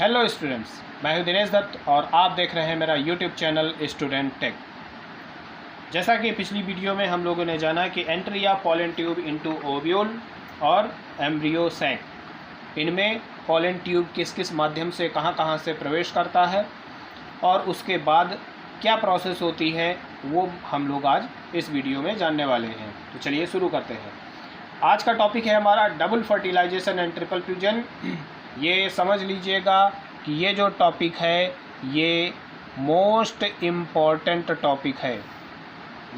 Hello students, मैं हूं दिनेश दत्त और आप देख रहे हैं मेरा यूट्यूब चैनल स्टूडेंट टेक। जैसा कि पिछली वीडियो में हम लोगों ने जाना कि entry of pollen tube into ovule और एम्ब्रियो सैक, इनमें पोलन ट्यूब किस किस माध्यम से कहां से प्रवेश करता है और उसके बाद क्या प्रोसेस होती है, वो हम लोग आज इस वीडियो में जानने वाले हैं। तो चलिए शुरू करते हैं। आज का टॉपिक है हमारा double fertilization and triple fusion. ये समझ लीजिएगा कि ये जो टॉपिक है ये मोस्ट इम्पॉर्टेंट टॉपिक है।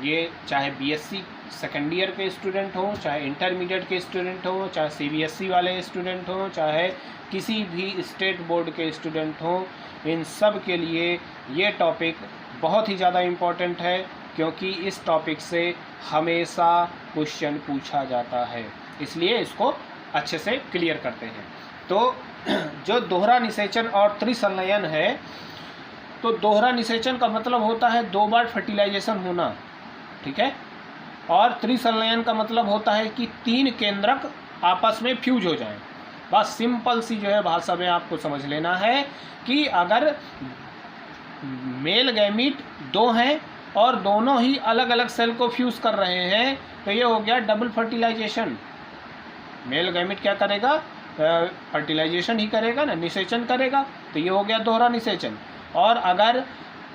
ये चाहे बीएससी सेकेंड ईयर के स्टूडेंट हों, चाहे इंटरमीडिएट के स्टूडेंट हों, चाहे सीबीएसई वाले स्टूडेंट हों, चाहे किसी भी स्टेट बोर्ड के स्टूडेंट हों, इन सब के लिए ये टॉपिक बहुत ही ज़्यादा इम्पॉर्टेंट है, क्योंकि इस टॉपिक से हमेशा क्वेश्चन पूछा जाता है। इसलिए इसको अच्छे से क्लियर करते हैं। तो जो दोहरा निषेचन और त्रिसंलयन है, तो दोहरा निषेचन का मतलब होता है 2 बार फर्टिलाइजेशन होना, ठीक है। और त्रिसंलयन का मतलब होता है कि 3 केंद्रक आपस में फ्यूज हो जाएं। बस सिंपल सी जो है भाषा में आपको समझ लेना है कि अगर मेल गैमीट 2 हैं और दोनों ही अलग अलग सेल को फ्यूज कर रहे हैं, तो ये हो गया डबल फर्टिलाइजेशन। मेल गैमीट क्या करेगा? फर्टिलाइजेशन ही करेगा ना, निषेचन करेगा, तो ये हो गया दोहरा निषेचन। और अगर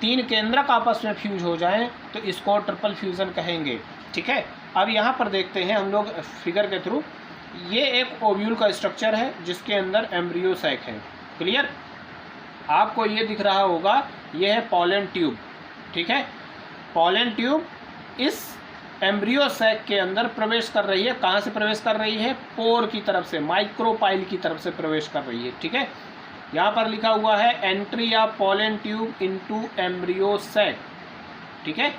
3 केंद्रक आपस में फ्यूज हो जाएं तो इसको ट्रिपल फ्यूजन कहेंगे, ठीक है। अब यहाँ पर देखते हैं हम लोग फिगर के थ्रू। ये एक ओव्यूल का स्ट्रक्चर है जिसके अंदर एम्ब्रियो सैक है। क्लियर? आपको ये दिख रहा होगा, ये है पोलन ट्यूब, ठीक है। पोलन ट्यूब इस एम्ब्रियो सैक के अंदर प्रवेश कर रही है। कहाँ से प्रवेश कर रही है? पोर की तरफ से, माइक्रोपाइल की तरफ से प्रवेश कर रही है, ठीक है। यहाँ पर लिखा हुआ है entry of pollen tube into embryo sac, ठीक है।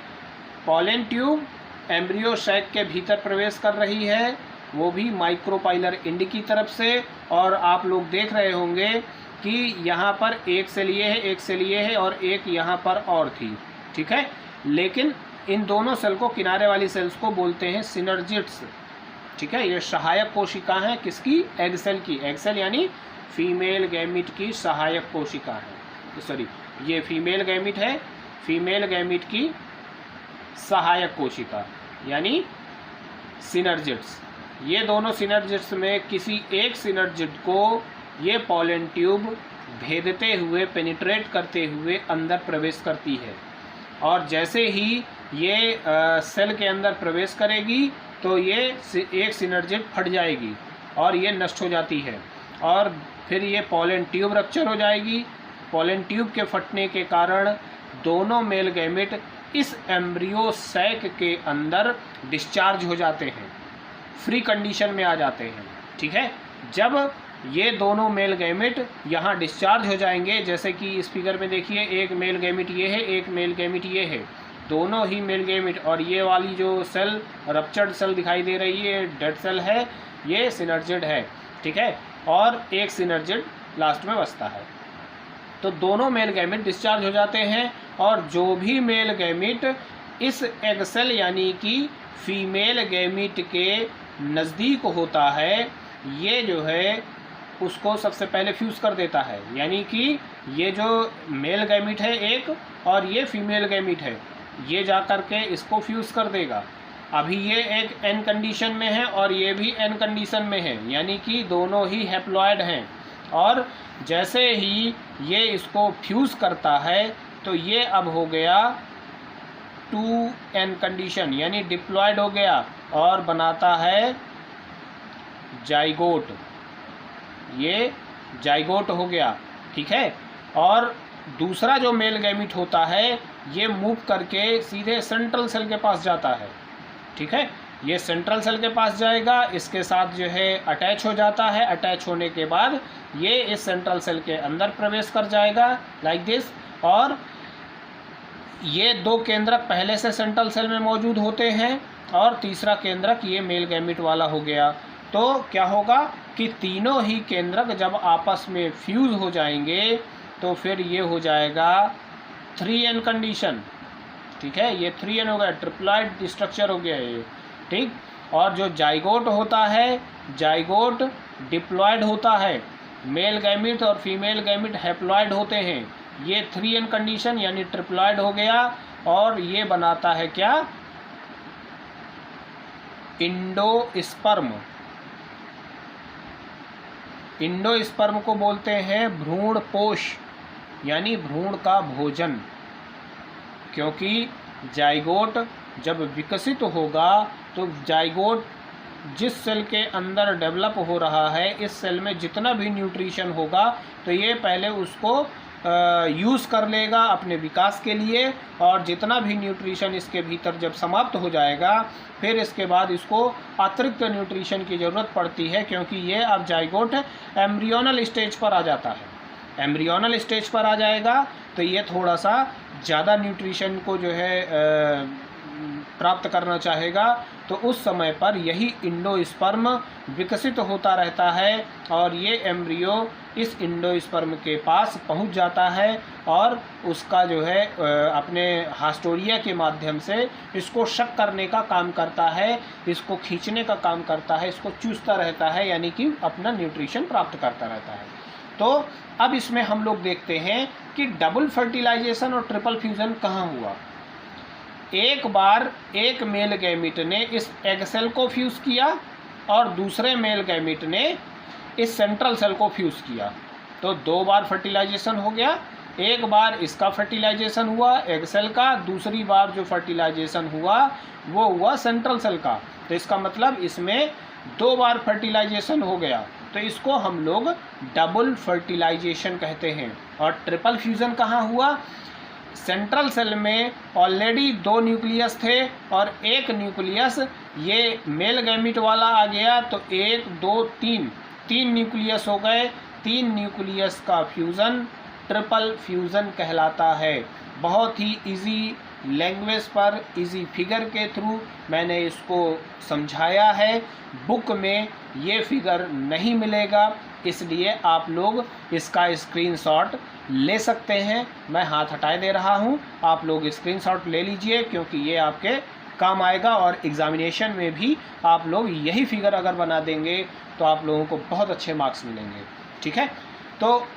पोलन ट्यूब एम्ब्रियो सैक के भीतर प्रवेश कर रही है, वो भी माइक्रोपाइलर इंड की तरफ से। और आप लोग देख रहे होंगे कि यहाँ पर एक सेल ये है, एक सेल ये है और एक यहाँ पर और थी, ठीक है। लेकिन इन दोनों सेल को, किनारे वाली सेल्स को बोलते हैं सिनर्जिड्स, ठीक है। ये सहायक कोशिका हैं किसकी? एग सेल की। एग सेल यानी फीमेल गैमीट की सहायक कोशिका है। सॉरी, ये फीमेल गैमीट है, फीमेल गैमीट की सहायक कोशिका यानी सिनर्जिड्स। ये दोनों सिनर्जिड्स में किसी एक सिनर्जिड को ये पोलन ट्यूब भेदते हुए, पेनिट्रेट करते हुए अंदर प्रवेश करती है। और जैसे ही ये सेल के अंदर प्रवेश करेगी तो ये एक सिनर्जिड फट जाएगी और ये नष्ट हो जाती है, और फिर ये पोलन ट्यूब रप्चर हो जाएगी। पोलन ट्यूब के फटने के कारण दोनों मेल गैमेट इस एम्ब्रियो सैक के अंदर डिस्चार्ज हो जाते हैं, फ्री कंडीशन में आ जाते हैं, ठीक है। जब ये दोनों मेल गैमेट यहाँ डिस्चार्ज हो जाएंगे, जैसे कि इस फिगर में देखिए, एक मेल गैमेट ये है, एक मेल गैमेट ये है, दोनों ही मेल गैमेट। और ये वाली जो सेल, रप्चर्ड सेल दिखाई दे रही है, डेड सेल है, ये सिनर्जिड है, ठीक है। और एक सिनर्जिड लास्ट में बचता है। तो दोनों मेल गैमेट डिस्चार्ज हो जाते हैं, और जो भी मेल गैमेट इस एग सेल यानी कि फीमेल गैमेट के नज़दीक होता है, ये जो है उसको सबसे पहले फ्यूज़ कर देता है। यानी कि ये जो मेल गैमीट है एक, और ये फीमेल गैमीट है, ये जा कर के इसको फ्यूज़ कर देगा। अभी ये एक एन कंडीशन में है और ये भी एन कंडीशन में है, यानी कि दोनों ही हैप्लॉइड हैं। और जैसे ही ये इसको फ्यूज़ करता है तो ये अब हो गया 2n कंडीशन, यानी डिप्लॉयड हो गया और बनाता है जाइगोट। ये जाइगोट हो गया, ठीक है। और दूसरा जो मेल गैमीट होता है ये मूव करके सीधे सेंट्रल सेल के पास जाता है, ठीक है। ये सेंट्रल सेल के पास जाएगा, इसके साथ जो है अटैच हो जाता है। अटैच होने के बाद ये इस सेंट्रल सेल के अंदर प्रवेश कर जाएगा लाइक दिस। और ये 2 केंद्रक पहले से सेंट्रल सेल में मौजूद होते हैं, और तीसरा केंद्रक ये मेल गैमीट वाला हो गया। तो क्या होगा कि तीनों ही केंद्रक जब आपस में फ्यूज हो जाएंगे तो फिर ये हो जाएगा 3n कंडीशन, ठीक है। ये 3n हो गया, ट्रिप्लॉइड स्ट्रक्चर हो गया ये, ठीक। और जो जाइगोट होता है, जाइगोट डिप्लॉयड होता है, मेल गैमिट और फीमेल गैमिट हैप्लॉइड होते हैं। ये 3n कंडीशन यानी ट्रिप्लॉइड हो गया और ये बनाता है क्या, इंडोस्पर्म। इंडोस्पर्म को बोलते हैं भ्रूण पोष यानी भ्रूण का भोजन, क्योंकि जाइगोट जब विकसित होगा तो जाइगोट जिस सेल के अंदर डेवलप हो रहा है, इस सेल में जितना भी न्यूट्रिशन होगा तो ये पहले उसको यूज़ कर लेगा अपने विकास के लिए, और जितना भी न्यूट्रिशन इसके भीतर जब समाप्त हो जाएगा फिर इसके बाद इसको अतिरिक्त न्यूट्रिशन की ज़रूरत पड़ती है, क्योंकि ये अब जाइगोट एम्ब्रियोनल स्टेज पर आ जाता है। एम्ब्रियोनल स्टेज पर आ जाएगा तो ये थोड़ा सा ज़्यादा न्यूट्रिशन को जो है प्राप्त करना चाहेगा, तो उस समय पर यही इंडोस्पर्म विकसित होता रहता है और ये एम्ब्रियो इस इंडोस्पर्म के पास पहुंच जाता है और उसका जो है अपने हास्टोरिया के माध्यम से इसको शक करने का काम करता है, इसको खींचने का काम करता है, इसको चूसता रहता है, यानी कि अपना न्यूट्रिशन प्राप्त करता रहता है। तो अब इसमें हम लोग देखते हैं कि डबल फर्टिलाइजेशन और ट्रिपल फ्यूज़न कहाँ हुआ। एक बार एक मेल गैमिट ने इस एग सेल को फ्यूज़ किया और दूसरे मेल गैमिट ने इस सेंट्रल सेल को फ्यूज़ किया, तो 2 बार फर्टिलाइजेशन हो गया। एक बार इसका फर्टिलाइजेशन हुआ एग सेल का, दूसरी बार जो फर्टिलाइजेशन हुआ वो हुआ सेंट्रल सेल का, तो इसका मतलब इसमें 2 बार फर्टिलाइजेशन हो गया, तो इसको हम लोग डबल फर्टिलाइजेशन कहते हैं। और ट्रिपल फ्यूज़न कहाँ हुआ, सेंट्रल सेल में ऑलरेडी 2 न्यूक्लियस थे और एक न्यूक्लियस ये मेल गैमिट वाला आ गया, तो 1 2 3 न्यूक्लियस हो गए। 3 न्यूक्लियस का फ्यूज़न ट्रिपल फ्यूज़न कहलाता है। बहुत ही इजी लैंग्वेज पर इजी फिगर के थ्रू मैंने इसको समझाया है। बुक में ये फिगर नहीं मिलेगा, इसलिए आप लोग इसका स्क्रीनशॉट ले सकते हैं। मैं हाथ हटाए दे रहा हूँ, आप लोग स्क्रीनशॉट ले लीजिए, क्योंकि ये आपके काम आएगा और एग्ज़ामिनेशन में भी आप लोग यही फिगर अगर बना देंगे तो आप लोगों को बहुत अच्छे मार्क्स मिलेंगे। ठीक है, तो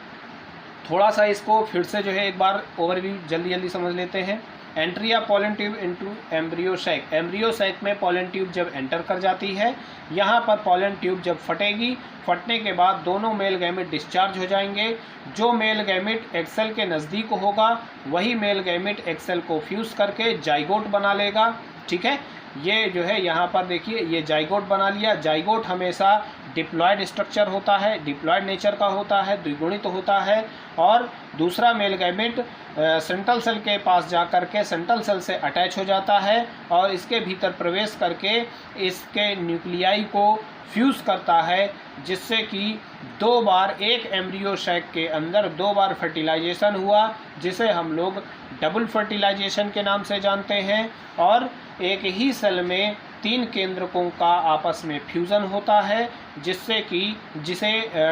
थोड़ा सा इसको फिर से जो है एक बार ओवरव्यू जल्दी समझ लेते हैं। Entry of pollen tube into embryo sac. Embryo sac में पोलन ट्यूब जब एंटर कर जाती है, यहाँ पर पोलन ट्यूब जब फटेगी, फटने के बाद दोनों मेल गैमेट डिस्चार्ज हो जाएंगे। जो मेल गैमेट एग सेल के नज़दीक होगा वही मेल गैमेट एग सेल को फ्यूज़ करके जाइगोट बना लेगा। ठीक है, ये जो है यहाँ पर देखिए ये जाइगोट बना लिया। जाइगोट हमेशा डिप्लॉयड स्ट्रक्चर होता है, डिप्लॉयड नेचर का होता है, द्विगुणित होता है, और दूसरा मेल गैमेट सेंट्रल सेल के पास जा कर के सेंट्रल सेल से अटैच हो जाता है और इसके भीतर प्रवेश करके इसके न्यूक्लियाई को फ्यूज़ करता है, जिससे कि 2 बार एक एम्ब्रियो सैक के अंदर 2 बार फर्टिलाइजेशन हुआ, जिसे हम लोग डबल फर्टिलाइजेशन के नाम से जानते हैं। और एक ही सेल में 3 केंद्रकों का आपस में फ्यूज़न होता है, जिसे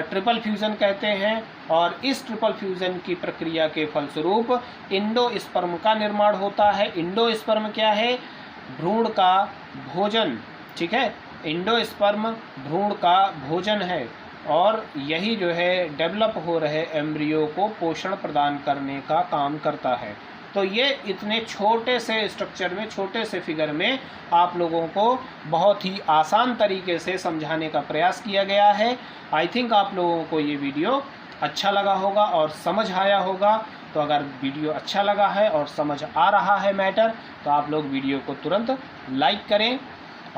ट्रिपल फ्यूज़न कहते हैं। और इस ट्रिपल फ्यूज़न की प्रक्रिया के फलस्वरूप इंडोस्पर्म का निर्माण होता है। इंडोस्पर्म क्या है, भ्रूण का भोजन। ठीक है, इंडोस्पर्म भ्रूण का भोजन है और यही जो है डेवलप हो रहे एम्ब्रियो को पोषण प्रदान करने का काम करता है। तो ये इतने छोटे से स्ट्रक्चर में, छोटे से फिगर में आप लोगों को बहुत ही आसान तरीके से समझाने का प्रयास किया गया है। आई थिंक आप लोगों को ये वीडियो अच्छा लगा होगा और समझ आया होगा। तो अगर वीडियो अच्छा लगा है और समझ आ रहा है मैटर, तो आप लोग वीडियो को तुरंत लाइक करें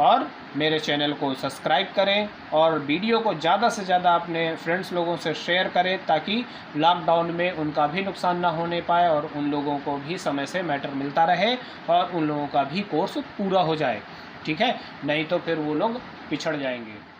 और मेरे चैनल को सब्सक्राइब करें और वीडियो को ज़्यादा से ज़्यादा अपने फ्रेंड्स लोगों से शेयर करें, ताकि लॉकडाउन में उनका भी नुकसान ना होने पाए और उन लोगों को भी समय से मैटर मिलता रहे और उन लोगों का भी कोर्स पूरा हो जाए। ठीक है, नहीं तो फिर वो लोग पिछड़ जाएंगे।